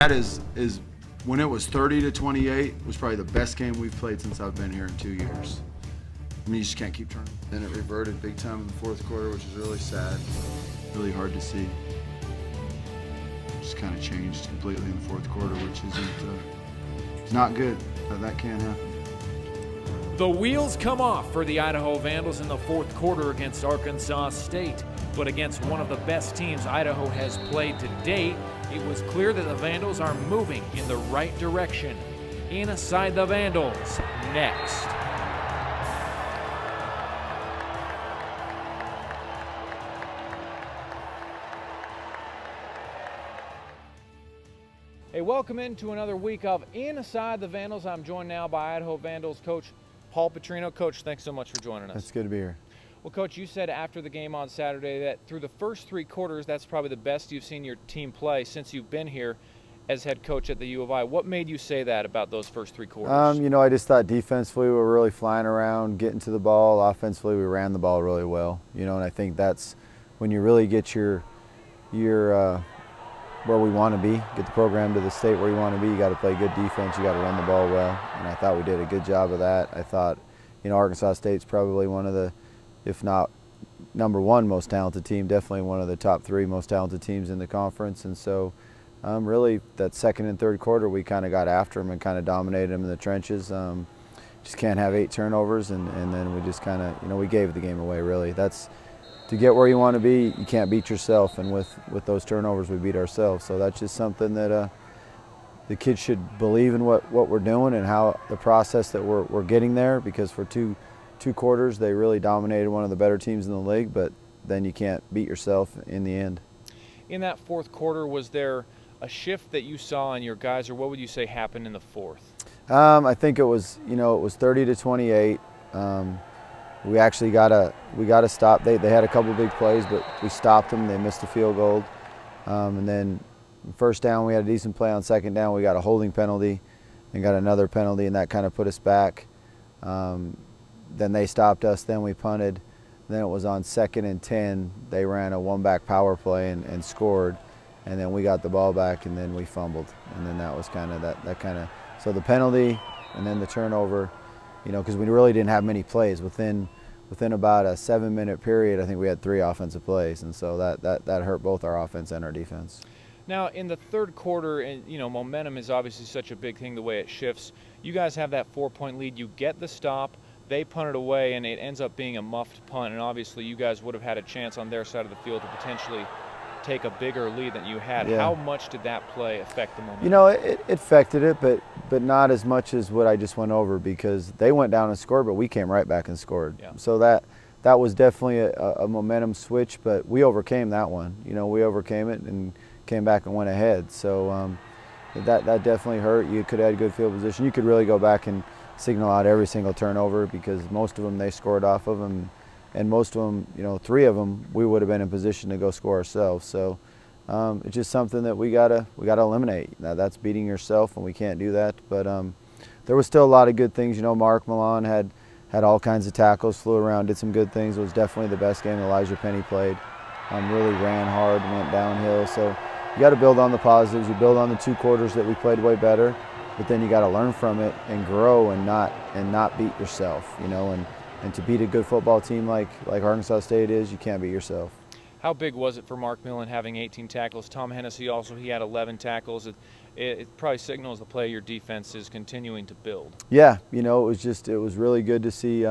That is when it was 30-28 was probably the best game we've played since I've been here in 2 years. I mean, you just can't keep turning. Then it reverted big time in the fourth quarter, which is really sad, really hard to see. Just kind of changed completely in the fourth quarter, which isn't it's not good. That can't happen. The wheels come off for the Idaho Vandals in the fourth quarter against Arkansas State. But against one of the best teams Idaho has played to date, it was clear that the Vandals are moving in the right direction. Inside the Vandals, next. Hey, welcome into another week of Inside the Vandals. I'm joined now by Idaho Vandals coach Paul Petrino. Coach, thanks so much for joining us. It's good to be here. Well, Coach, you said after the game on Saturday that through the first three quarters, that's probably the best you've seen your team play since you've been here as head coach at the U of I. What made you say that about those first three quarters? I just thought defensively we were really flying around, getting to the ball. Offensively, we ran the ball really well. And I think that's when you really get your where we want to be, get the program to the state where you want to be. You got to play good defense. You got to run the ball well, and I thought we did a good job of that. I thought, Arkansas State's probably one of the, if not number one most talented team, definitely one of the top three most talented teams in the conference. And so really that second and third quarter we kind of got after them and kind of dominated them in the trenches. Just can't have 8 turnovers, and then we just kind of, we gave the game away really. That's, to get where you want to be, you can't beat yourself, and with those turnovers we beat ourselves. So that's just something that the kids should believe in what we're doing and how the process that we're getting there, because for two quarters they really dominated one of the better teams in the league, but then you can't beat yourself in the end. In that fourth quarter, was there a shift that you saw in your guys, or what would you say happened in the fourth? I think it was 30-28. We actually got a stop. They had a couple big plays, but we stopped them. They missed a field goal, and then first down we had a decent play. On second down we got a holding penalty and got another penalty, and that kind of put us back. Then they stopped us. Then we punted. Then it was on 2nd and 10. They ran a one-back power play and scored, and then we got the ball back, and then we fumbled, and then that was kind of that kind of. So the penalty and then the turnover. Because we really didn't have many plays. Within about a 7-minute period, I think we had 3 offensive plays, and so that hurt both our offense and our defense. Now, in the third quarter, and momentum is obviously such a big thing, the way it shifts. You guys have that 4-point lead. You get the stop. They punt it away, and it ends up being a muffed punt, and obviously you guys would have had a chance on their side of the field to potentially take a bigger lead than you had. Yeah. How much did that play affect the momentum? It affected it, but not as much as what I just went over, because they went down and scored, but we came right back and scored. Yeah. So that was definitely a momentum switch, but we overcame that one. We overcame it and came back and went ahead. So that definitely hurt. You could have had good field position. You could really go back and signal out every single turnover, because most of them they scored off of them. And most of them, 3 of them, we would have been in position to go score ourselves. So it's just something that we gotta eliminate. Now, that's beating yourself, and we can't do that. But there was still a lot of good things. Mark Milan had all kinds of tackles, flew around, did some good things. It was definitely the best game Elijah Penny played. Really ran hard, went downhill. So you got to build on the positives. You build on the 2 quarters that we played way better, but then you got to learn from it and grow and not beat yourself. And to beat a good football team like Arkansas State is, you can't beat yourself. How big was it for Mark Millen having 18 tackles? Tom Hennessy also, he had 11 tackles. It probably signals the play your defense is continuing to build. Yeah, it was really good to see,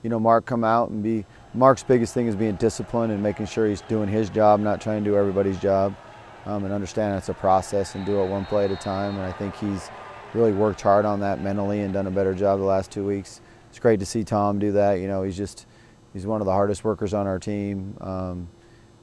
Mark come out and be. Mark's biggest thing is being disciplined and making sure he's doing his job, not trying to do everybody's job, and understand it's a process and do it one play at a time. And I think he's really worked hard on that mentally and done a better job the last 2 weeks. It's great to see Tom do that. He's one of the hardest workers on our team,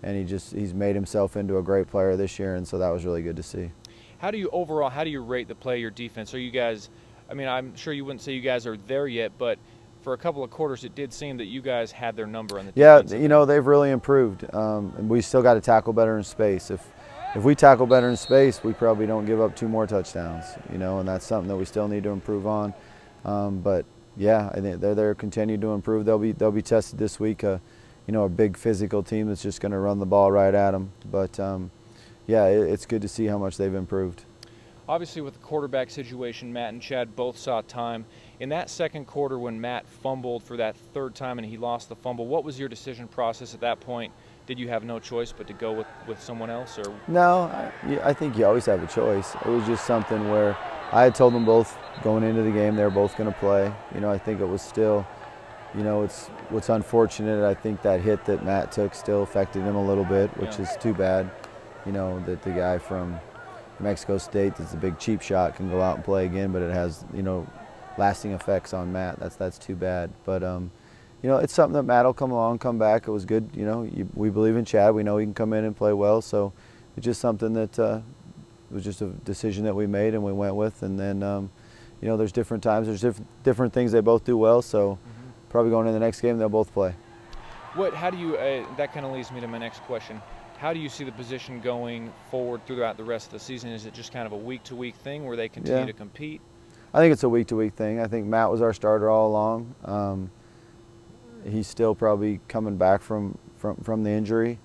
and he's made himself into a great player this year, and so that was really good to see. How do you rate the play of your defense? Are you guys, I'm sure you wouldn't say you guys are there yet, but for a couple of quarters it did seem that you guys had their number on the defense. Yeah, they've really improved, and we still got to tackle better in space. If we tackle better in space, we probably don't give up 2 more touchdowns, and that's something that we still need to improve on. But yeah, I think they're continuing to improve. They'll be tested this week. A big physical team that's just going to run the ball right at them. But yeah, it's good to see how much they've improved. Obviously, with the quarterback situation, Matt and Chad both saw time. In that second quarter when Matt fumbled for that third time and he lost the fumble, what was your decision process at that point? Did you have no choice but to go with someone else? Or No, I think you always have a choice. It was just something where I had told them both going into the game they were both going to play. I think it was still, it's what's unfortunate. I think that hit that Matt took still affected him a little bit, which is too bad. That the guy from Mexico State that's a big cheap shot can go out and play again, but it has, lasting effects on Matt. That's too bad. But, it's something that Matt will come along, come back. It was good. We believe in Chad. We know he can come in and play well. So it's just something that was just a decision that we made and we went with. And then, there's different times. There's different things they both do well. So probably going into the next game, they'll both play. How do you, that kind of leads me to my next question. How do you see the position going forward throughout the rest of the season? Is it just kind of a week-to-week thing where they continue to compete? I think it's a week-to-week thing. I think Matt was our starter all along. He's still probably coming back from the injury.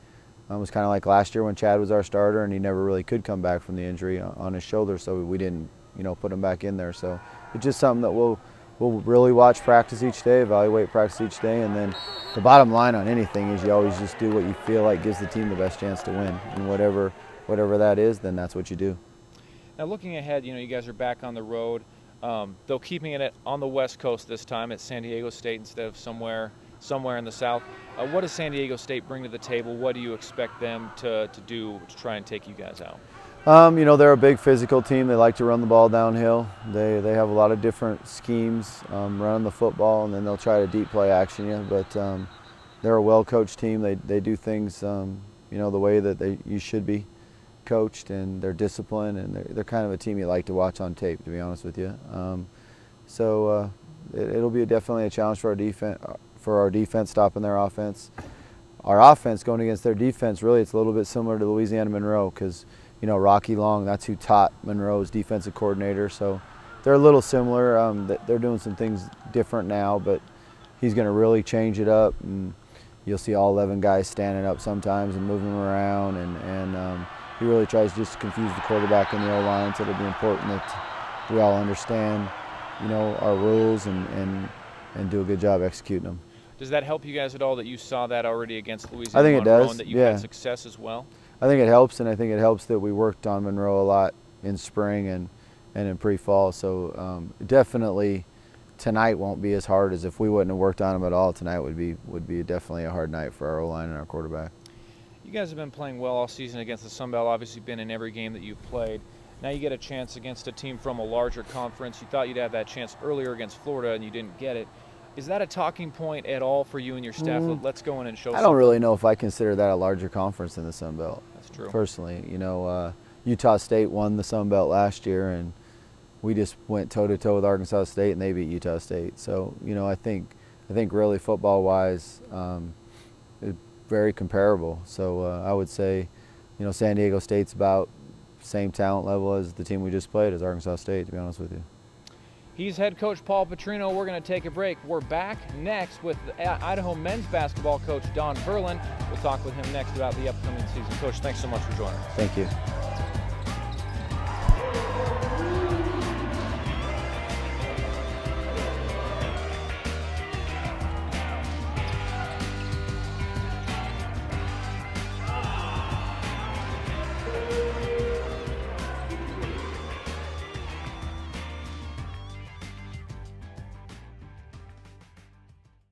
It was kind of like last year when Chad was our starter and he never really could come back from the injury on his shoulder, so we didn't, put him back in there. So it's just something that we'll really watch practice each day, evaluate practice each day, and then the bottom line on anything is you always just do what you feel like gives the team the best chance to win, and whatever that is, then that's what you do. Now looking ahead, you guys are back on the road, though keeping it on the West Coast this time at San Diego State instead of somewhere in the South. What does San Diego State bring to the table? What do you expect them to do to try and take you guys out? They're a big physical team. They like to run the ball downhill. They have a lot of different schemes, running the football, and then they'll try to deep play action you. But they're a well-coached team. They do things, the way that you should be coached, and they're disciplined, and they're kind of a team you like to watch on tape, to be honest with you. It'll be definitely a challenge for our defense stopping their offense. Our offense going against their defense, really, it's a little bit similar to Louisiana Monroe because Rocky Long, that's who taught Monroe's defensive coordinator. So they're a little similar. They're doing some things different now, but he's going to really change it up. And you'll see all 11 guys standing up sometimes and moving them around. And he really tries just to confuse the quarterback and the O-line. So it'll be important that we all understand, our rules and do a good job executing them. Does that help you guys at all that you saw that already against Louisiana Monroe? I think it does. And that you had success as well? I think it helps, and I think it helps that we worked on Monroe a lot in spring and in pre-fall. So definitely tonight won't be as hard as if we wouldn't have worked on them at all. Tonight would be definitely a hard night for our O-line and our quarterback. You guys have been playing well all season against the Sun Belt, obviously been in every game that you've played. Now you get a chance against a team from a larger conference. You thought you'd have that chance earlier against Florida, and you didn't get it. Is that a talking point at all for you and your staff? Let's go in and show something. I don't really know if I consider that a larger conference than the Sun Belt. That's true. Personally, Utah State won the Sun Belt last year, and we just went toe-to-toe with Arkansas State, and they beat Utah State. So, I think really football-wise, it's very comparable. So I would say, San Diego State's about same talent level as the team we just played, as Arkansas State, to be honest with you. He's head coach Paul Petrino. We're going to take a break. We're back next with Idaho men's basketball coach Don Verlin. We'll talk with him next about the upcoming season. Coach, thanks so much for joining us. Thank you.